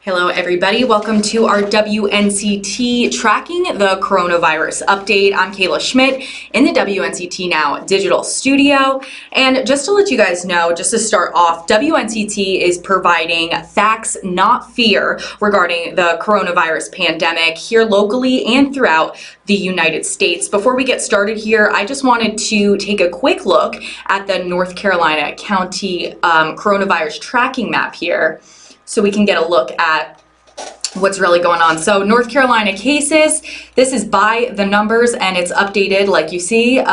Hello everybody, welcome to our WNCT Tracking the Coronavirus Update. I'm Kayla Schmidt in the WNCT Now Digital Studio. And just to let you guys know, just to start off, WNCT is providing facts, not fear, regarding the coronavirus pandemic here locally and throughout the United States. Before we get started here, I just wanted to take a quick look at the North Carolina County coronavirus tracking map here, so we can get a look at what's really going on. So North Carolina cases, this is by the numbers and it's updated like you see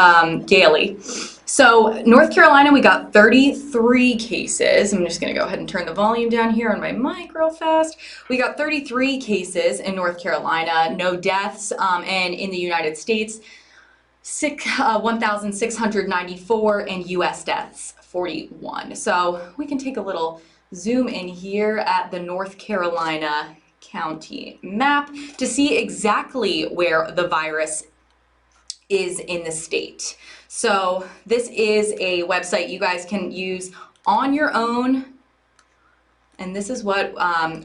daily. So North Carolina, we got 33 cases. I'm just gonna go ahead and turn the volume down here on my mic real fast. We got 33 cases in North Carolina, no deaths, and in the United States, 1,694, and US deaths, 41. So we can take a little zoom in here at the North Carolina County map to see exactly where the virus is in the state. So this is a website you guys can use on your own, and this is what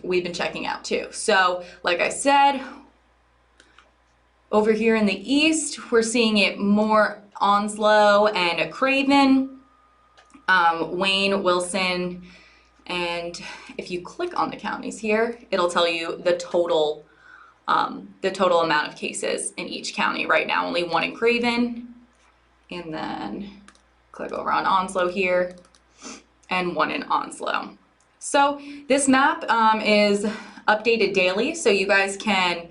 we've been checking out too. So like I said, over here in the east, we're seeing it more Onslow and Craven, Wayne, Wilson. And if you click on the counties here, it'll tell you the total amount of cases in each county. Right now, only one in Craven, and then click over on Onslow here, and one in Onslow. So this map is updated daily, so you guys can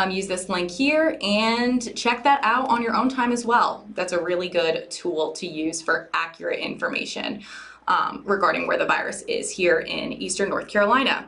use this link here and check that out on your own time as well. That's a really good tool to use for accurate information regarding where the virus is here in Eastern North Carolina.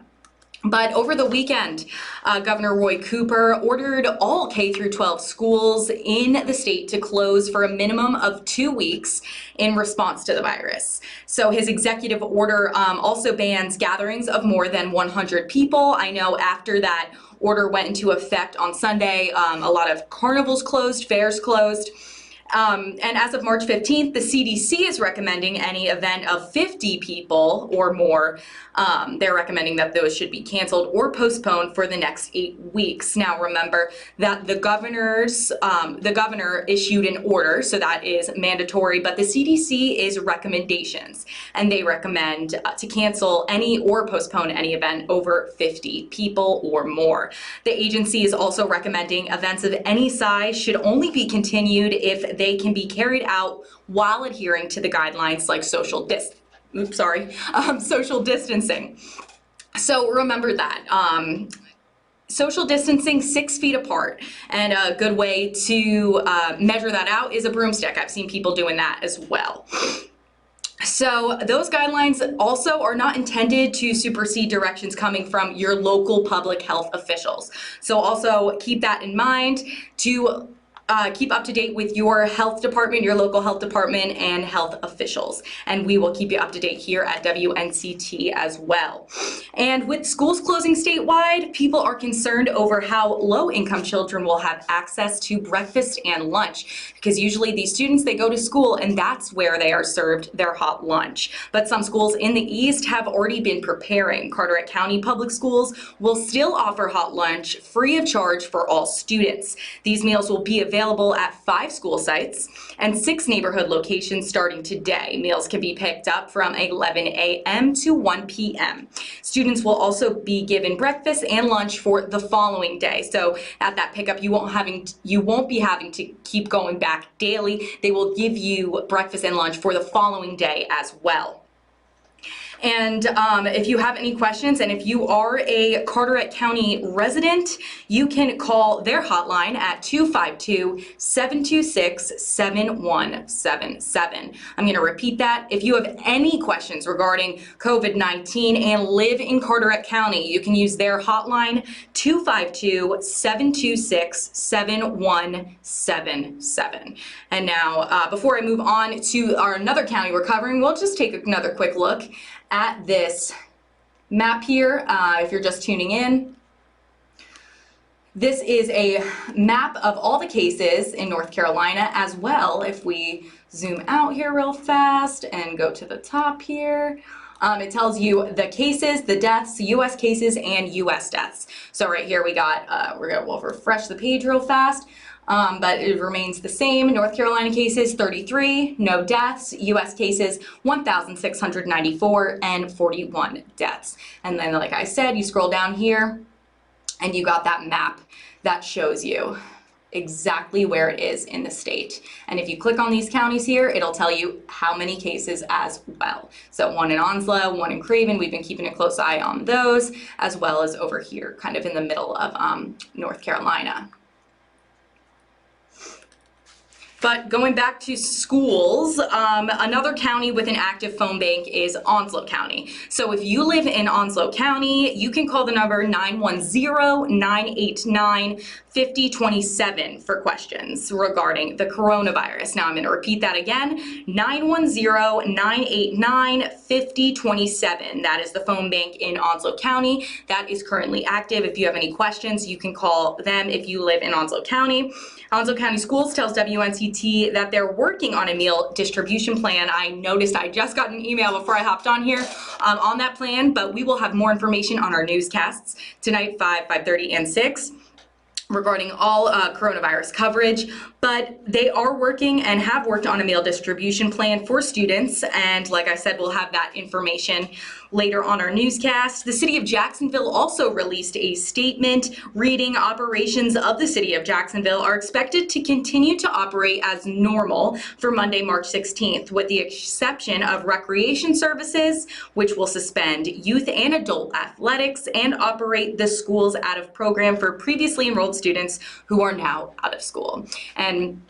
But over the weekend, Governor Roy Cooper ordered all K-12 schools in the state to close for a minimum of 2 weeks in response to the virus. So his executive order also bans gatherings of more than 100 people. I know after that order went into effect on Sunday, a lot of carnivals closed, fairs closed. And as of March 15th, the CDC is recommending any event of 50 people or more. They're recommending that those should be canceled or postponed for the next 8 weeks. Now, remember that the governor issued an order, so that is mandatory, but the CDC is recommendations, and they recommend to cancel any or postpone any event over 50 people or more. The agency is also recommending events of any size should only be continued if they can be carried out while adhering to the guidelines like social distancing. So remember that. Social distancing 6 feet apart, and a good way to measure that out is a broomstick. I've seen people doing that as well. So those guidelines also are not intended to supersede directions coming from your local public health officials. So also keep that in mind to keep up to date with your health department, your local health department, and health officials. And we will keep you up to date here at WNCT as well. And with schools closing statewide, people are concerned over how low-income children will have access to breakfast and lunch, because usually these students, they go to school and that's where they are served their hot lunch. But some schools in the East have already been preparing. Carteret County Public Schools will still offer hot lunch free of charge for all students. These meals will be available at 5 school sites and 6 neighborhood locations starting today. Meals can be picked up from 11 a.m. to 1 p.m. Students will also be given breakfast and lunch for the following day. So at that pickup, you won't be having to keep going back daily. They will give you breakfast and lunch for the following day as well. And if you have any questions, and if you are a Carteret County resident, you can call their hotline at 252-726-7177. I'm going to repeat that. If you have any questions regarding COVID-19 and live in Carteret County, you can use their hotline, 252-726-7177. And now, before I move on to another county we're covering, we'll just take another quick look at this map here. If you're just tuning in, this is a map of all the cases in North Carolina as well. If we zoom out here real fast and go to the top here, It tells you the cases, the deaths, US cases, and US deaths. So right here we got, we'll refresh the page real fast. But it remains the same. North Carolina cases, 33, no deaths. US cases, 1,694 and 41 deaths. And then, like I said, you scroll down here and you got that map that shows you exactly where it is in the state. And if you click on these counties here, it'll tell you how many cases as well. So one in Onslow, one in Craven, we've been keeping a close eye on those, as well as over here, kind of in the middle of North Carolina. But going back to schools, another county with an active phone bank is Onslow County. So if you live in Onslow County, you can call the number 910-989-5027 for questions regarding the coronavirus. Now I'm going to repeat that again, 910-989-5027. That is the phone bank in Onslow County. That is currently active. If you have any questions, you can call them if you live in Onslow County. Onslow County Schools tells WNCT that they're working on a meal distribution plan. I noticed I just got an email before I hopped on here on that plan, but we will have more information on our newscasts tonight, 5, 5:30, and 6. Regarding all coronavirus coverage, but they are working and have worked on a meal distribution plan for students, and like I said, we'll have that information later on our newscast. The City of Jacksonville also released a statement reading operations of the City of Jacksonville are expected to continue to operate as normal for Monday, March 16th, with the exception of recreation services, which will suspend youth and adult athletics and operate the schools out of program for previously enrolled students who are now out of school. And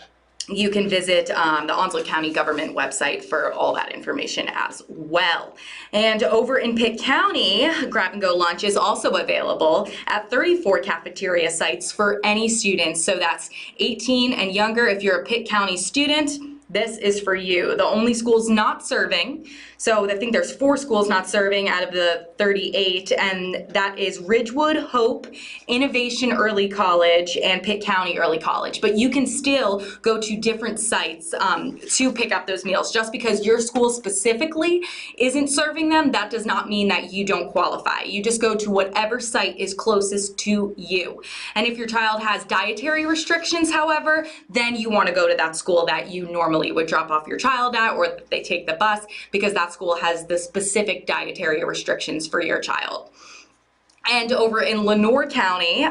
you can visit the Onslow County government website for all that information as well. And over in Pitt County, grab-and-go lunch is also available at 34 cafeteria sites for any students. So that's 18 and younger. If you're a Pitt County student, this is for you. The only schools not serving, so I think there's 4 schools not serving out of the 38, and that is Ridgewood, Hope, Innovation Early College, and Pitt County Early College. But you can still go to different sites to pick up those meals. Just because your school specifically isn't serving them, that does not mean that you don't qualify. You just go to whatever site is closest to you. And if your child has dietary restrictions, however, then you want to go to that school that you normally would drop off your child at, or they take the bus, because that school has the specific dietary restrictions for your child. And over in Lenoir County,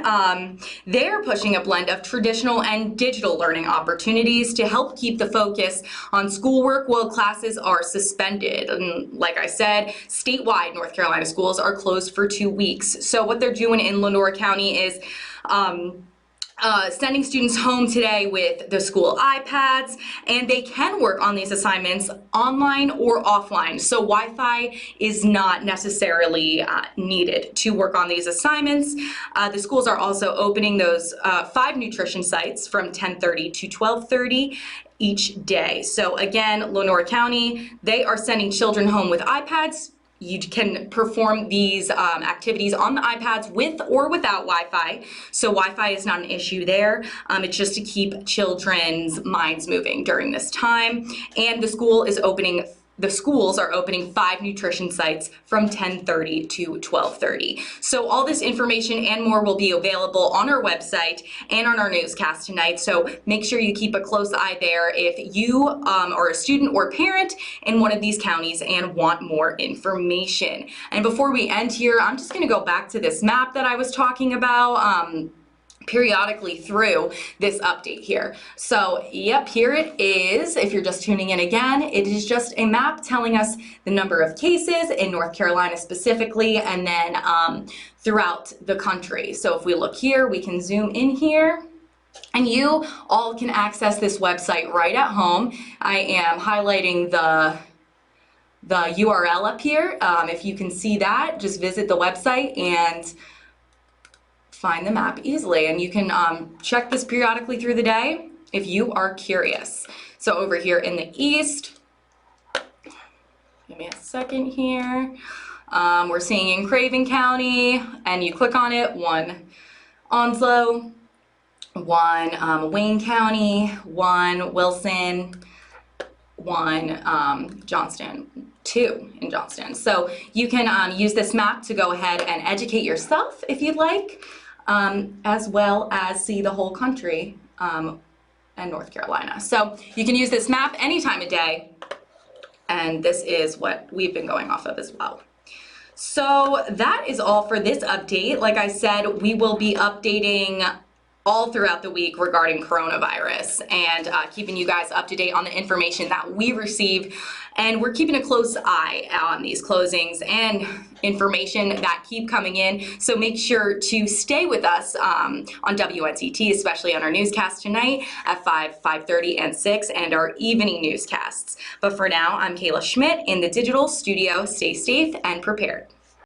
they're pushing a blend of traditional and digital learning opportunities to help keep the focus on schoolwork while classes are suspended. And like I said, statewide North Carolina schools are closed for 2 weeks. So what they're doing in Lenoir County is sending students home today with the school iPads, and they can work on these assignments online or offline. So Wi-Fi is not necessarily needed to work on these assignments. The schools are also opening those 5 nutrition sites from 10:30 to 12:30 each day. So again, Lenoir County, they are sending children home with iPads. You can perform these activities on the iPads with or without Wi-Fi. So Wi-Fi is not an issue there. It's just to keep children's minds moving during this time. And the schools are opening 5 nutrition sites from 10:30 to 12:30. So all this information and more will be available on our website and on our newscast tonight. So make sure you keep a close eye there if you are a student or parent in one of these counties and want more information. And before we end here, I'm just going to go back to this map that I was talking about. Periodically through this update here. So yep, here it is. If you're just tuning in again, it is just a map telling us the number of cases in North Carolina specifically, and then throughout the country. So if we look here, we can zoom in here, and you all can access this website right at home. I am highlighting the URL up here. If you can see that, just visit the website and find the map easily, and you can check this periodically through the day if you are curious. So over here in the east, give me a second here, we're seeing in Craven County, and you click on it, 1 Onslow, 1 Wayne County, 1 Wilson, 1 Johnston. 2 in Johnston. So you can use this map to go ahead and educate yourself if you'd like, as well as see the whole country and North Carolina. So you can use this map any time of day, and this is what we've been going off of as well. So that is all for this update. Like I said, we will be updating all throughout the week regarding coronavirus and keeping you guys up to date on the information that we receive. And we're keeping a close eye on these closings and information that keep coming in. So make sure to stay with us on WNCT, especially on our newscast tonight at 5, 5:30, and 6, and our evening newscasts. But for now, I'm Kayla Schmidt in the digital studio. Stay safe and prepared.